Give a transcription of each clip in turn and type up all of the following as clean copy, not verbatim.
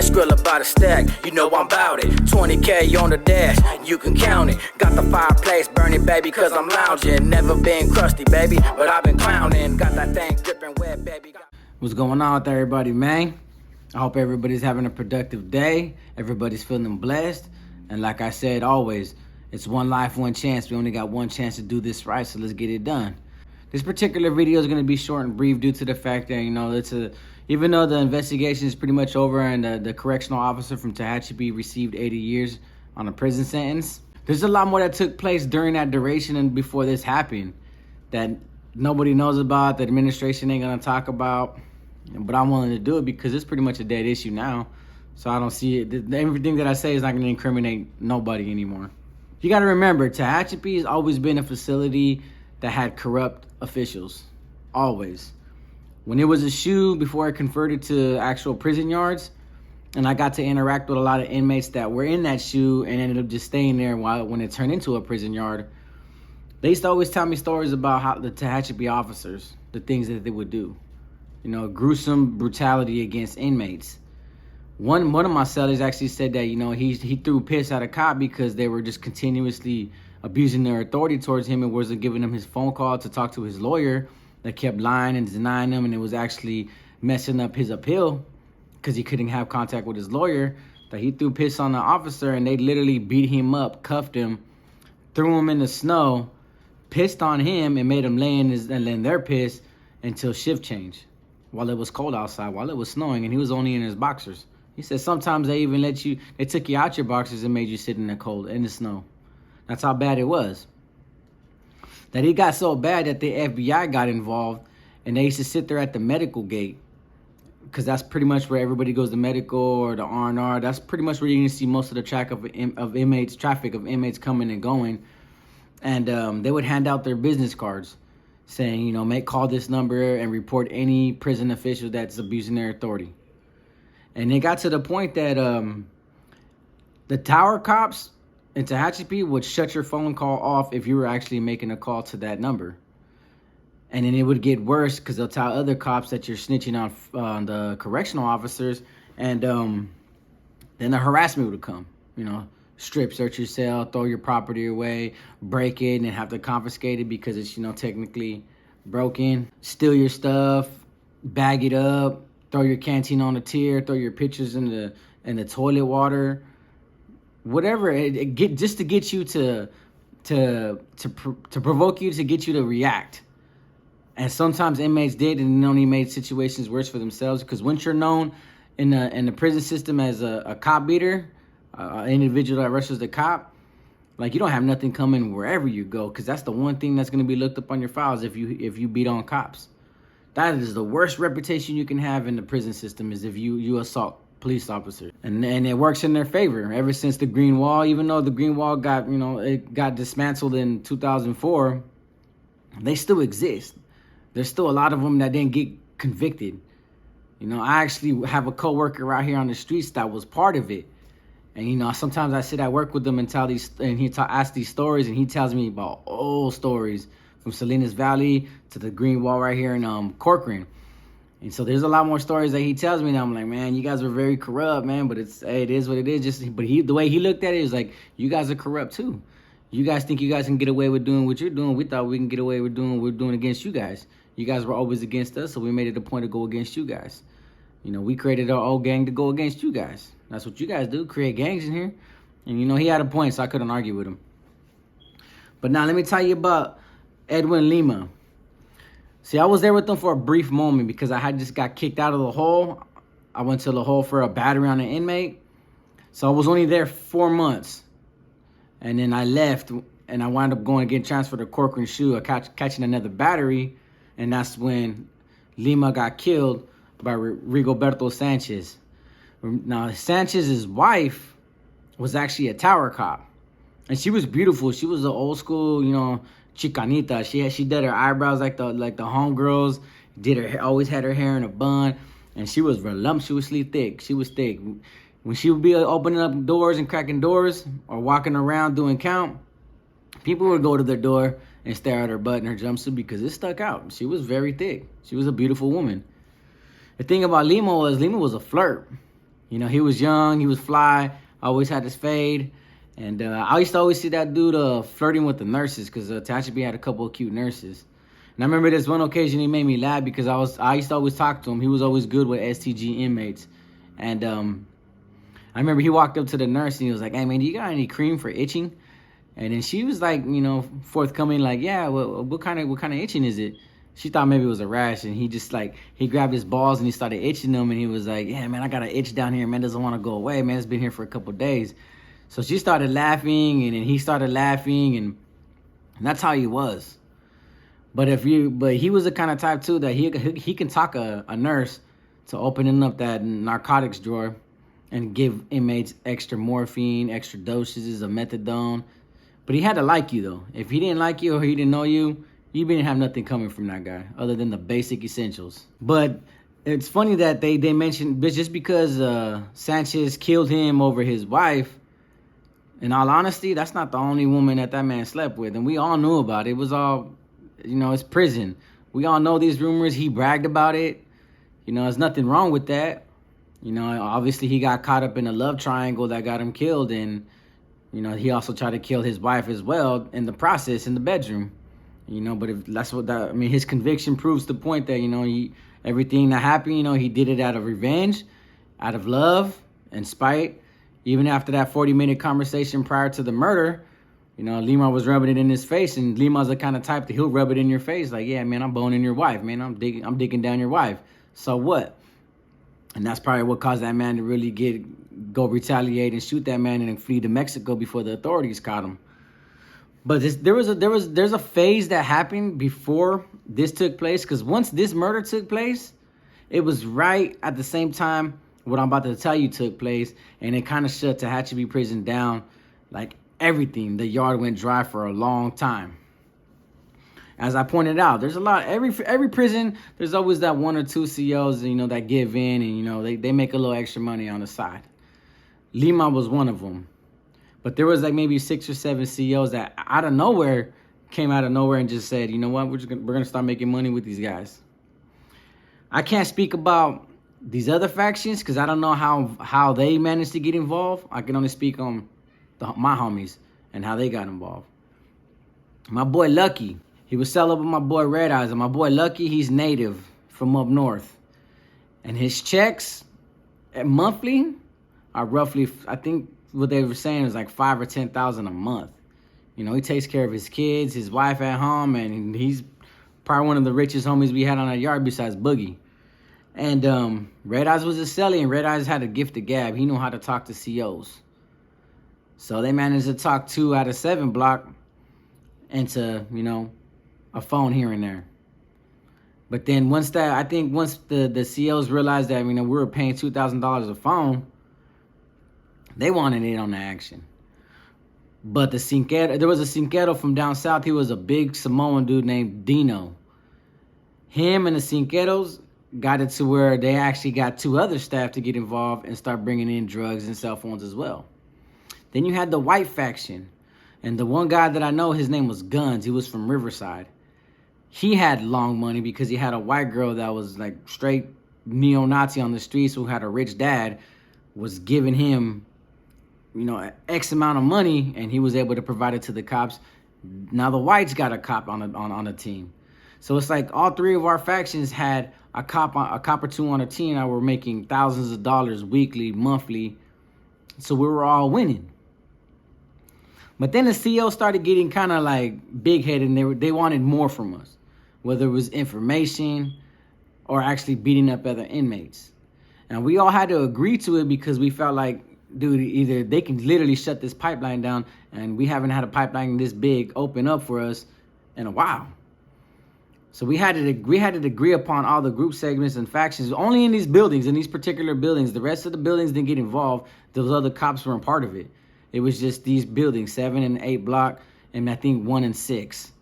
Skrill about a stack, you know I'm bout it. 20K on the dash, you can count it. Got the fireplace burning, baby, cause I'm lounging. Never been crusty, baby, but I've been clowning. Got that thing dripping wet, baby. What's going on with everybody, man? I hope everybody's having a productive day. Everybody's feeling blessed. And like I said, always, it's one life, one chance. We only got one chance to do this right, so let's get it done. This particular video is going to be short and brief due to the fact that, even though the investigation is pretty much over and the correctional officer from Tehachapi received 80 years on a prison sentence, there's a lot more that took place during that duration and before this happened that nobody knows about, the administration ain't going to talk about. But I'm willing to do it because it's pretty much a dead issue now. So I don't see it. Everything that I say is not going to incriminate nobody anymore. You got to remember, Tehachapi has always been a facility that had corrupt officials. Always. When it was a SHU, before it converted to actual prison yards, and I got to interact with a lot of inmates that were in that SHU and ended up just staying there when it turned into a prison yard, they used to always tell me stories about how the Tehachapi officers, the things that they would do. Gruesome brutality against inmates. One of my cellars actually said that, he threw piss at a cop because they were just continuously abusing their authority towards him and wasn't giving him his phone call to talk to his lawyer that kept lying and denying him, and it was actually messing up his appeal because he couldn't have contact with his lawyer. That he threw piss on the officer and they literally beat him up, cuffed him, threw him in the snow, pissed on him and made him lay in their piss until shift change. While it was cold outside, while it was snowing, and he was only in his boxers. He said sometimes they even they took you out your boxers and made you sit in the cold, in the snow. That's how bad it was. That it got so bad that the FBI got involved, and they used to sit there at the medical gate, because that's pretty much where everybody goes to medical or the R&R. That's pretty much where you're going to see most of the traffic of inmates coming and going. And they would hand out their business cards, saying, call this number and report any prison official that's abusing their authority. And it got to the point that the tower cops in Tehachapi would shut your phone call off if you were actually making a call to that number. And then it would get worse because they'll tell other cops that you're snitching on the correctional officers. And then the harassment would come, strip search your cell, throw your property away, break it, and have to confiscate it because it's, technically broken. Steal your stuff, bag it up, throw your canteen on a tier, throw your pictures in the toilet water, whatever. Just to get you to provoke you, to get you to react. And sometimes inmates did, and it only made situations worse for themselves because once you're known in the prison system as a cop beater, an individual that rushes the cop, you don't have nothing coming wherever you go, because that's the one thing that's going to be looked up on your files if you beat on cops. That is the worst reputation you can have in the prison system, is if you assault police officers. And it works in their favor ever since the Green Wall. Even though the Green Wall got dismantled in 2004, they still exist. There's still a lot of them that didn't get convicted. I actually have a coworker out here on the streets that was part of it. And, sometimes I sit at work with him and ask these stories, and he tells me about old stories from Salinas Valley to the Green Wall right here in Corcoran. And so there's a lot more stories that he tells me, and I'm like, man, you guys were very corrupt, man, but it is what it is. The way he looked at it is like, you guys are corrupt too. You guys think you guys can get away with doing what you're doing. We thought we can get away with doing what we're doing against you guys. You guys were always against us, so we made it a point to go against you guys. We created our old gang to go against you guys. That's what you guys do, create gangs in here. And, he had a point, so I couldn't argue with him. But now let me tell you about Edwin Lima. See, I was there with him for a brief moment because I had just got kicked out of the hole. I went to the hole for a battery on an inmate. So I was only there 4 months. And then I left, and I wound up going to get transferred to Corcoran SHU, catching another battery. And that's when Lima got killed by Rigoberto Sanchez. Now, Sanchez's wife was actually a tower cop, and she was beautiful. She was an old school, chicanita. She did her eyebrows like the homegirls. Always had her hair in a bun, and she was voluptuously thick. She was thick. When she would be opening up doors and cracking doors or walking around doing count, people would go to their door and stare at her butt in her jumpsuit because it stuck out. She was very thick. She was a beautiful woman. The thing about Lima was a flirt. You know, he was young, he was fly, always had his fade. And I used to always see that dude flirting with the nurses because Tehachapi had a couple of cute nurses. And I remember this one occasion he made me laugh because I used to always talk to him. He was always good with STG inmates. And I remember he walked up to the nurse and he was like, "Hey, man, do you got any cream for itching?" And then she was like, you know, forthcoming, like, "Yeah, what kind of itching is it?" She thought maybe it was a rash, and he just like, he grabbed his balls and he started itching them, and he was like, "Yeah, man, I got an itch down here, man, doesn't want to go away, man, it's been here for a couple of days." So she started laughing, and then he started laughing, and that's how he was. But he was the kind of type too that he can talk a nurse to opening up that narcotics drawer and give inmates extra morphine, extra dosages of methadone. But he had to like you though. If he didn't like you or he didn't know you, you didn't have nothing coming from that guy other than the basic essentials. But it's funny that they mentioned, but just because Sanchez killed him over his wife, in all honesty, that's not the only woman that man slept with. And we all knew about it. It was all, you know, it's prison. We all know these rumors. He bragged about it. You know, there's nothing wrong with that. You know, obviously he got caught up in a love triangle that got him killed. And, you know, he also tried to kill his wife as well in the process in the bedroom. You know, but if that's what that, I mean, his conviction proves the point that, you know, everything that happened, you know, he did it out of revenge, out of love and spite. Even after that 40-minute conversation prior to the murder, you know, Lima was rubbing it in his face, and Lima's the kind of type that he'll rub it in your face, like, "Yeah, man, I'm boning your wife, man, I'm digging down your wife. So what?" And that's probably what caused that man to really go retaliate and shoot that man and then flee to Mexico before the authorities caught him. But there's a phase that happened before this took place, because once this murder took place, it was right at the same time what I'm about to tell you took place, and it kind of shut Tehachapi prison down. Like everything, the yard went dry for a long time. As I pointed out, there's a lot. Every prison, there's always that one or two COs, you know, that give in, and you know they make a little extra money on the side. Lima was one of them, but there was like maybe 6 or 7 COs that came out of nowhere and just said, "You know what, we're gonna start making money with these guys." I can't speak about these other factions because I don't know how they managed to get involved. I can only speak on my homies and how they got involved. My boy Lucky, he was selling with my boy Red Eyes, and my boy Lucky, he's native from up north, and his checks monthly are roughly, I think what they were saying is like 5 or 10,000 a month. You know, he takes care of his kids, his wife at home, and he's probably one of the richest homies we had on our yard besides Boogie. And Red Eyes was a celly, and Red Eyes had a gift of gab. He knew how to talk to COs. So they managed to talk 2 out of 7 block into, you know, a phone here and there. But then once the COs realized that, you know, we were paying $2,000 a phone, they wanted it on the action. But there was a Cinquero from down south. He was a big Samoan dude named Dino. Him and the Cinqueros got it to where they actually got 2 other staff to get involved and start bringing in drugs and cell phones as well. Then you had the white faction. And the one guy that I know, his name was Guns. He was from Riverside. He had long money because he had a white girl that was like straight neo-Nazi on the streets who had a rich dad, was giving him, you know, X amount of money, and he was able to provide it to the cops. Now the whites got a cop on the team. So it's like all 3 of our factions had a cop or 2 on a team that were making thousands of dollars weekly, monthly. So we were all winning. But then the CO started getting kind of like big-headed, and they wanted more from us, whether it was information or actually beating up other inmates. And we all had to agree to it because we felt like, dude, either they can literally shut this pipeline down, and we haven't had a pipeline this big open up for us in a while. So we had to agree upon all the group segments and factions only in these buildings, in these particular buildings. The rest of the buildings didn't get involved. Those other cops weren't part of it. It was just these buildings, 7 and 8 block, and I think 1 and 6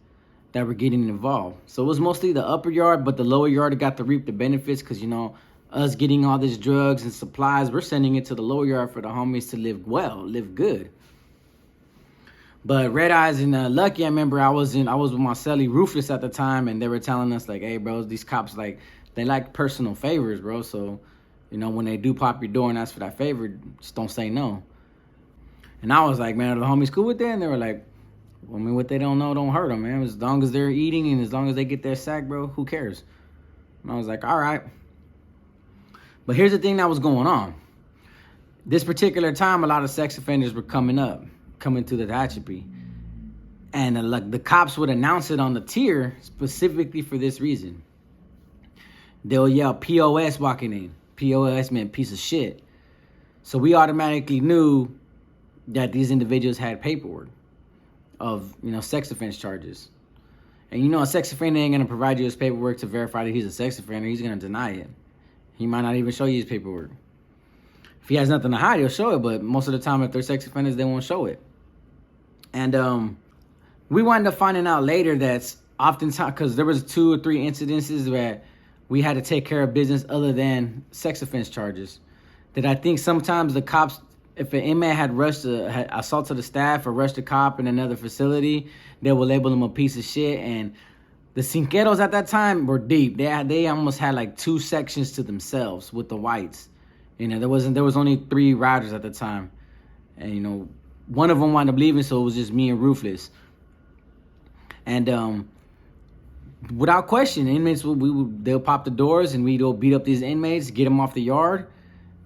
that were getting involved. So it was mostly the upper yard, but the lower yard got to reap the benefits because, you know, us getting all these drugs and supplies, we're sending it to the lower yard for the homies to live well, live good. But Red Eyes and Lucky, I remember I was with my celly Rufus at the time, and they were telling us like, "Hey, bro, these cops, like, they like personal favors, bro. So You know, when they do pop your door and ask for that favor, just don't say no. And I was like, man, are the homies cool with that? And they were like, well, I mean, what they don't know don't hurt them, man. As long as they're eating and as long as they get their sack, bro, who cares? And I was like, all right. But here's the thing that was going on. This particular time, a lot of sex offenders were coming to the Tehachapi. And like the cops would announce it on the tier specifically for this reason. They'll yell POS walking in. POS meant piece of shit. So we automatically knew that these individuals had paperwork of, you know, sex offense charges. And you know, a sex offender ain't gonna provide you his paperwork to verify that he's a sex offender. He's gonna deny it. He might not even show you his paperwork. If he has nothing to hide, he'll show it. But most of the time, if they're sex offenders, they won't show it. And we wound up finding out later that oftentimes, because there was 2 or 3 incidences where we had to take care of business other than sex offense charges. That I think sometimes the cops, if an inmate had assaulted a staff or rushed a cop in another facility, they will label him a piece of shit. And the Cinqueros at that time were deep. They almost had like 2 sections to themselves with the whites. You know, there was only 3 riders at the time. And, you know, one of them wound up leaving, so it was just me and Ruthless. And without question, inmates, they'll pop the doors and we'll beat up these inmates, get them off the yard.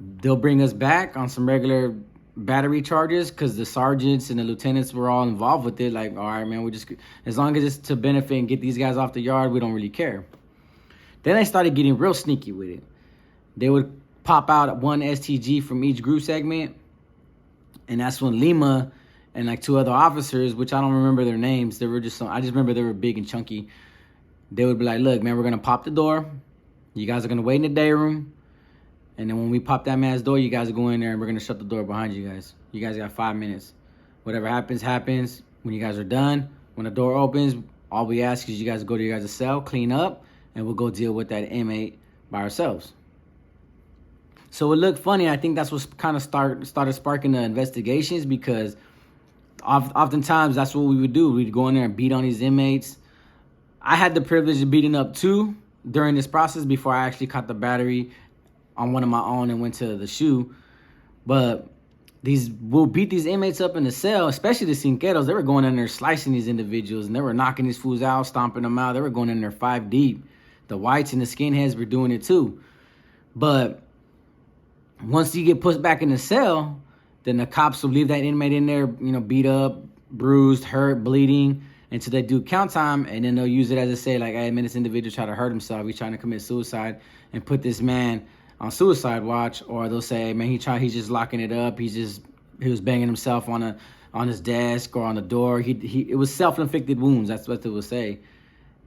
They'll bring us back on some regular battery charges because the sergeants and the lieutenants were all involved with it. Like, all right, man, we just, as long as it's to benefit and get these guys off the yard, we don't really care. Then they started getting real sneaky with it. They would pop out 1 STG from each group segment. And that's when Lima and like 2 other officers, which I don't remember their names. They were just, I just remember they were big and chunky. They would be like, look, man, we're going to pop the door. You guys are going to wait in the day room. And then when we pop that man's door, you guys are going in there and we're going to shut the door behind you guys. You guys got 5 minutes. Whatever happens, happens. When you guys are done, when the door opens, all we ask is you guys go to your guys' cell, clean up, and we'll go deal with that inmate by ourselves. So it looked funny. I think that's what kind of started sparking the investigations because oftentimes that's what we would do. We'd go in there and beat on these inmates. I had the privilege of beating up 2 during this process before I actually caught the battery on one of my own and went to the shoe. But we'll beat these inmates up in the cell, especially the Cinqueros. They were going in there slicing these individuals and they were knocking these fools out, stomping them out. They were going in there 5 deep. The whites and the skinheads were doing it too. But once you get pushed back in the cell, then the cops will leave that inmate in there, you know, beat up, bruised, hurt, bleeding, until they do count time, and then they'll use it as a say, like, hey, man, this individual tried to hurt himself. He's trying to commit suicide, and put this man on suicide watch. Or they'll say, hey, man, he's just locking it up. He was banging himself on his desk or on the door. It was self-inflicted wounds. That's what they will say.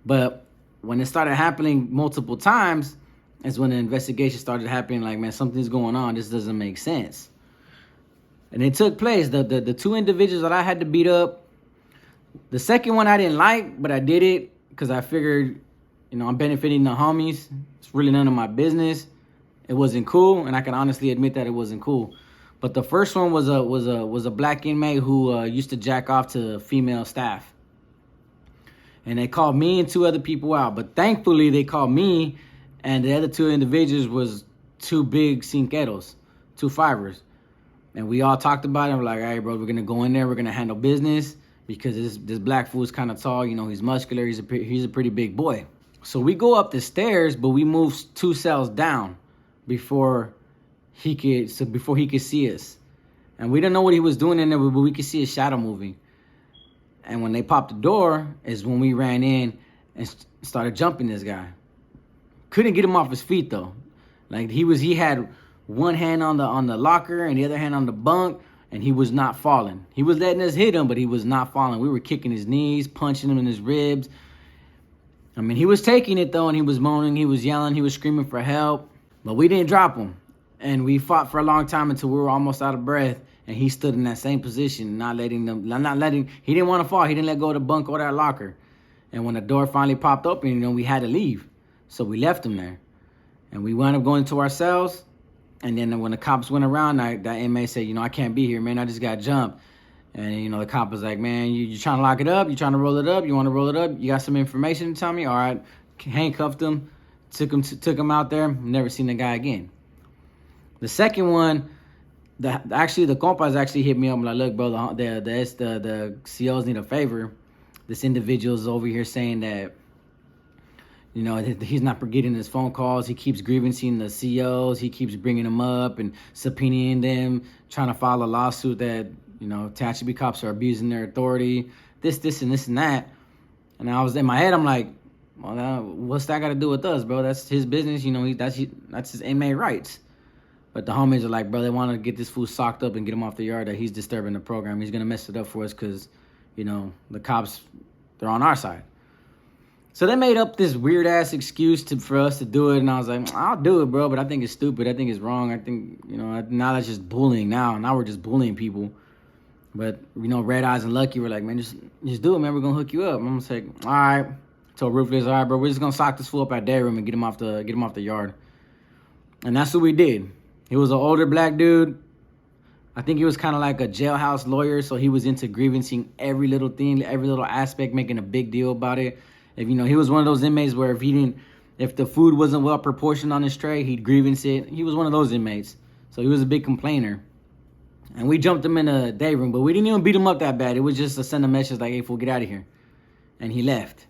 But when it started happening multiple times, is when the investigation started happening. Like, man, something's going on. This doesn't make sense. And it took place. The 2 individuals that I had to beat up, the second one I didn't like, but I did it because I figured, you know, I'm benefiting the homies. It's really none of my business. It wasn't cool, and I can honestly admit that it wasn't cool. But the first one was a black inmate who used to jack off to female staff. And they called me and 2 other people out. But thankfully, they called me, and the other 2 individuals was 2 big Cinqueros, 2 fivers. And we all talked about it. We're like, all right, bro, we're going to go in there. We're going to handle business because this black fool is kind of tall. You know, he's muscular. He's a pretty big boy. So we go up the stairs, but we move 2 cells down before he could see us. And we didn't know what he was doing in there, but we could see his shadow moving. And when they popped the door is when we ran in and started jumping this guy. Couldn't get him off his feet though. Like he had one hand on the locker and the other hand on the bunk, and he was not falling. He was letting us hit him, but he was not falling. We were kicking his knees, punching him in his ribs. I mean, he was taking it though, and he was moaning, he was yelling, he was screaming for help, but we didn't drop him. And we fought for a long time until we were almost out of breath, and he stood in that same position, he didn't want to fall. He didn't let go of the bunk or that locker. And when the door finally popped open, you know, we had to leave. So we left him there. And we wound up going to our cells. And then when the cops went around, that inmate said, you know, I can't be here, man. I just got jumped. And, you know, the cop was like, man, you trying to lock it up? You trying to roll it up? You want to roll it up? You got some information to tell me? All right. Handcuffed him, took him out there, never seen the guy again. The second one, the compas actually hit me up. I'm like, look, bro, the COs need a favor. This individual's over here saying that, you know, he's not getting his phone calls. He keeps grievancing the COs. He keeps bringing them up and subpoenaing them, trying to file a lawsuit that, you know, Tehachapi cops are abusing their authority, this, and that. And I was in my head, I'm like, well, what's that got to do with us, bro? That's his business. You know, that's his inmate rights. But the homies are like, bro, they want to get this fool socked up and get him off the yard that he's disturbing the program. He's going to mess it up for us because, you know, the cops, they're on our side. So they made up this weird-ass excuse for us to do it, and I was like, I'll do it, bro, but I think it's stupid. I think it's wrong. I think, you know, now that's just bullying now. Now we're just bullying people. But, you know, Red Eyes and Lucky were like, man, just do it, man. We're going to hook you up. And I'm just like, all right. So Ruthless, all right, bro, we're just going to sock this fool up at day room and get him off the yard. And that's what we did. He was an older black dude. I think he was kind of like a jailhouse lawyer, so he was into grievancing every little thing, every little aspect, making a big deal about it. If, you know, he was one of those inmates where if the food wasn't well proportioned on his tray, he'd grievance it. He was one of those inmates. So he was a big complainer. And we jumped him in a day room, but we didn't even beat him up that bad. It was just to send a message like, hey, fool, get out of here. And he left.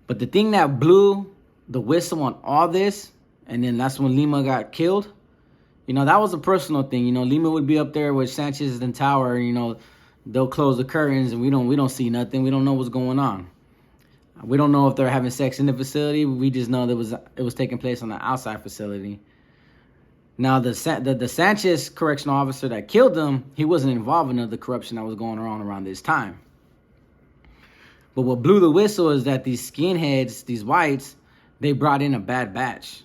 But the thing that blew the whistle on all this, and then that's when Lima got killed, you know, that was a personal thing. You know, Lima would be up there with Sanchez and Tower, you know, they'll close the curtains and we don't see nothing. We don't know what's going on. We don't know if they're having sex in the facility. We just know that it was taking place on the outside facility. Now, the Sanchez correctional officer that killed them, he wasn't involved in the corruption that was going on around this time. But what blew the whistle is that these skinheads, these whites, they brought in a bad batch.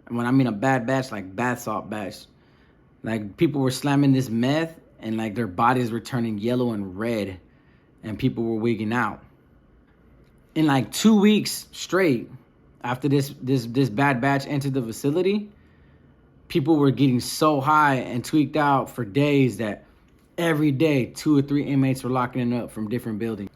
And when I mean a bad batch, like bath salt batch. Like, people were slamming this meth, and like their bodies were turning yellow and red, and people were wigging out. In like 2 weeks straight, after this bad batch entered the facility, people were getting so high and tweaked out for days that every day 2 or 3 inmates were locking it up from different buildings.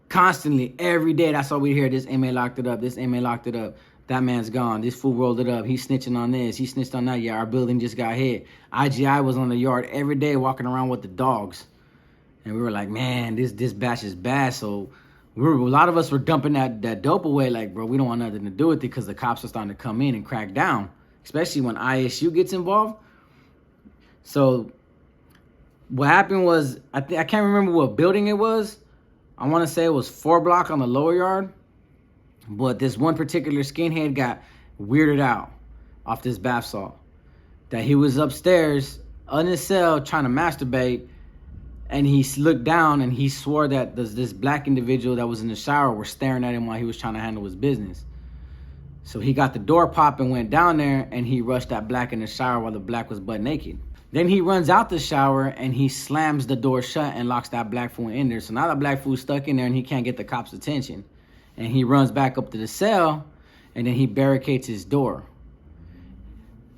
Constantly, every day, that's all we hear. This inmate locked it up. This inmate locked it up. That man's gone. This fool rolled it up. He's snitching on this. He snitched on that. Yeah, our building just got hit. IGI was on the yard every day walking around with the dogs. And we were like, man, this batch is bad. So a lot of us were dumping that dope away. Like, bro, we don't want nothing to do with it because the cops are starting to come in and crack down, especially when ISU gets involved. So what happened was, I can't remember what building it was. I want to say it was 4 block on the lower yard. But this one particular skinhead got weirded out off this bath salt. That he was upstairs in his cell trying to masturbate, and he looked down and he swore that this black individual that was in the shower were staring at him while he was trying to handle his business. So he got the door pop and went down there, and he rushed that black in the shower while the black was butt naked. Then he runs out the shower and he slams the door shut and locks that black fool in there. So now that black fool's stuck in there and he can't get the cops' attention. And he runs back up to the cell, and then he barricades his door.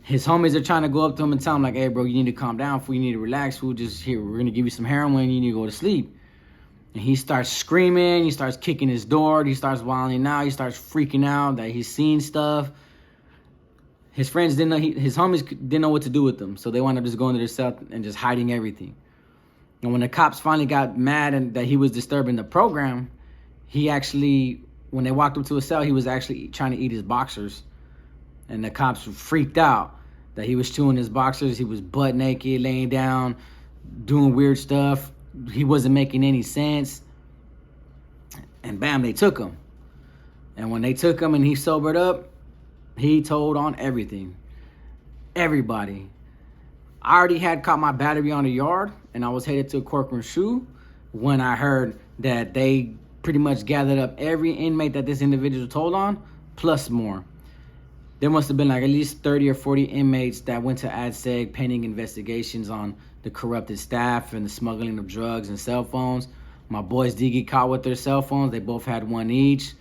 His homies are trying to go up to him and tell him, like, hey, bro, you need to calm down, fool. You need to relax, fool. Just here, we're going to give you some heroin. You need to go to sleep. And he starts screaming. He starts kicking his door. He starts wilding out. He starts freaking out that he's seen stuff. His friends didn't know, his homies didn't know what to do with him. So they wound up just going to their cell and just hiding everything. And when the cops finally got mad and that he was disturbing the program, he actually, when they walked up to his cell, he was actually trying to eat his boxers. And the cops were freaked out that he was chewing his boxers. He was butt naked, laying down, doing weird stuff. He wasn't making any sense. And bam, they took him. And when they took him and he sobered up, he told on everything. Everybody. I already had caught my battery on the yard, and I was headed to a Corcoran shoe when I heard that they pretty much gathered up every inmate that this individual told on, plus more. There must have been like at least 30 or 40 inmates that went to ADSEG pending investigations on the corrupted staff and the smuggling of drugs and cell phones. My boys did get caught with their cell phones. They both had one each.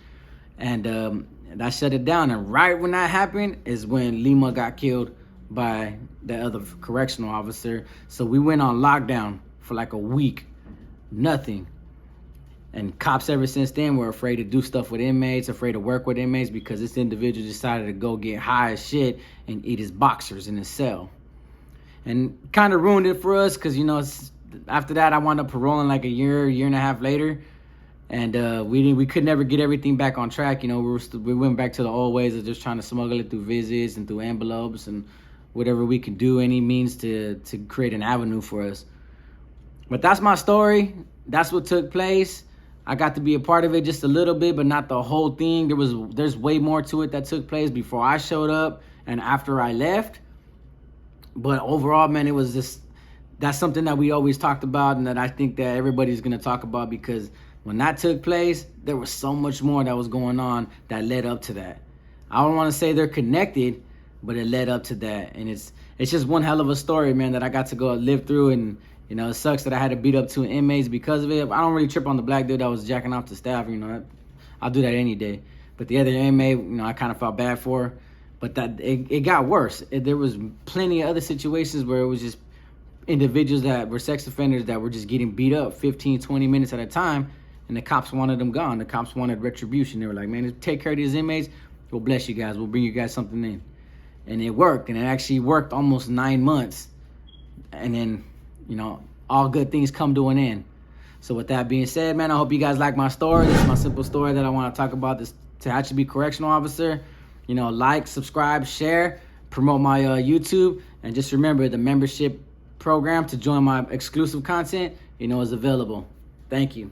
And that shut it down. And right when that happened is when Lima got killed by the other correctional officer. So we went on lockdown for like a week. Nothing. And cops ever since then were afraid to do stuff with inmates, afraid to work with inmates because this individual decided to go get high as shit and eat his boxers in his cell. and kind of ruined it for us because, after that, I wound up paroling like a year and a half later. And we could never get everything back on track. We went back to the old ways of just trying to smuggle it through visits and through envelopes and whatever we could do, any means to create an avenue for us. But that's my story. That's what took place. I got to be a part of it just a little bit, but not the whole thing. There's way more to it that took place before I showed up and after I left. But overall, man, it was just, that's something that we always talked about and that I think that everybody's going to talk about, because when that took place, there was so much more that was going on that led up to that. I don't want to say they're connected, but it led up to that. And it's just one hell of a story, man, that I got to go live through. And, it sucks that I had to beat up 2 inmates because of it. I don't really trip on the black dude that was jacking off the staff. I'll do that any day. But the other inmate, I kind of felt bad for. But that it got worse. There was plenty of other situations where it was just individuals that were sex offenders that were just getting beat up 15, 20 minutes at a time. And the cops wanted them gone. The cops wanted retribution. They were like, man, take care of these inmates. We'll bless you guys. We'll bring you guys something in. And it worked. And it actually worked almost 9 months. And then, all good things come to an end. So with that being said, man, I hope you guys like my story. This is my simple story that I want to talk about. This Tehachapi correctional officer. Like, subscribe, share, promote my YouTube. And just remember, the membership program to join my exclusive content, is available. Thank you.